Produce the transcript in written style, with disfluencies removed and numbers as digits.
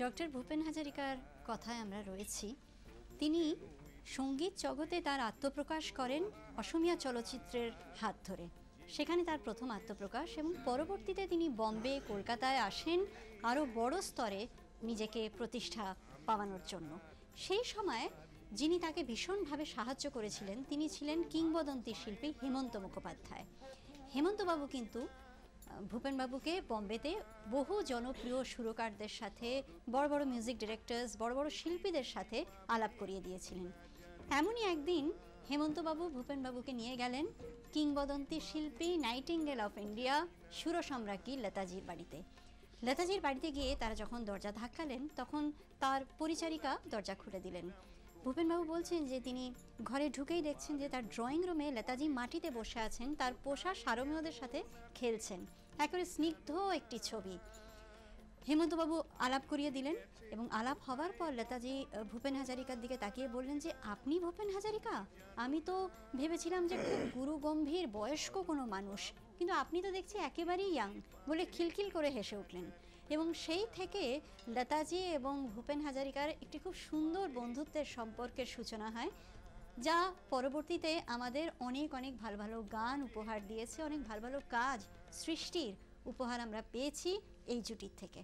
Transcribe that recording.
Doctor Bhupen হাজারিকার কথায় আমরা রয়েছি। তিনি সঙ্গীত জগতে তার আত্মপ্রকাশ করেন অসমীয়া চলচ্চিত্রের হাত ধরে। সেখানে তার প্রথম আত্মপ্রকাশ, এবং পরবর্তীতে তিনি বম্বে, কলকাতায় আসেন আরও বড় স্তরে নিজেকে প্রতিষ্ঠা পাওয়ানোর জন্য। সেই সময় যিনি তাকে ভীষণভাবে সাহায্য করেছিলেন তিনি ছিলেন কিংবদন্তি শিল্পী হেমন্ত মুখোপাধ্যায়। হেমন্তবাবু কিন্তু ভূপেনবাবুকে বম্বেতে বহু জনপ্রিয় সুরকারদের সাথে, বড় বড় মিউজিক ডিরেক্টরস, বড় বড় শিল্পীদের সাথে আলাপ করিয়ে দিয়েছিলেন। এমনই একদিন হেমন্তবাবু ভূপেনবাবুকে নিয়ে গেলেন কিংবদন্তি শিল্পী নাইটিঙ্গেল অফ ইন্ডিয়া সুরসম্রাজ্ঞী লতাজির বাড়িতে। লতাজির বাড়িতে গিয়ে তারা যখন দরজা ধাক্কালেন তখন তার পরিচারিকা দরজা খুলে দিলেন। ভূপেনবাবু বলছেন যে তিনি ঘরে ঢুকেই দেখছেন যে তার ড্রয়িং রুমে লতাজি মাটিতে বসে আছেন, তার পোষা সারমেয়দের সাথে খেলছেন। একেবারে স্নিগ্ধ একটি ছবি। হেমন্তবাবু আলাপ করিয়ে দিলেন, এবং আলাপ হওয়ার পর লতাজি ভূপেন হাজারিকার দিকে তাকিয়ে বললেন যে আপনি ভূপেন হাজারিকা? আমি তো ভেবেছিলাম যে খুব গুরুগম্ভীর বয়স্ক কোনো মানুষ, কিন্তু আপনি তো দেখছি একেবারেই ইয়াং, বলে খিলখিল করে হেসে উঠলেন। এবং সেই থেকে লতাজি এবং ভূপেন হাজারিকার একটি খুব সুন্দর বন্ধুত্বের সম্পর্কের সূচনা হয়, যা পরবর্তীতে আমাদের অনেক অনেক ভালো ভালো গান উপহার দিয়েছে, অনেক ভালো ভালো কাজ সৃষ্টির উপহার আমরা পেয়েছি এই জুটির থেকে।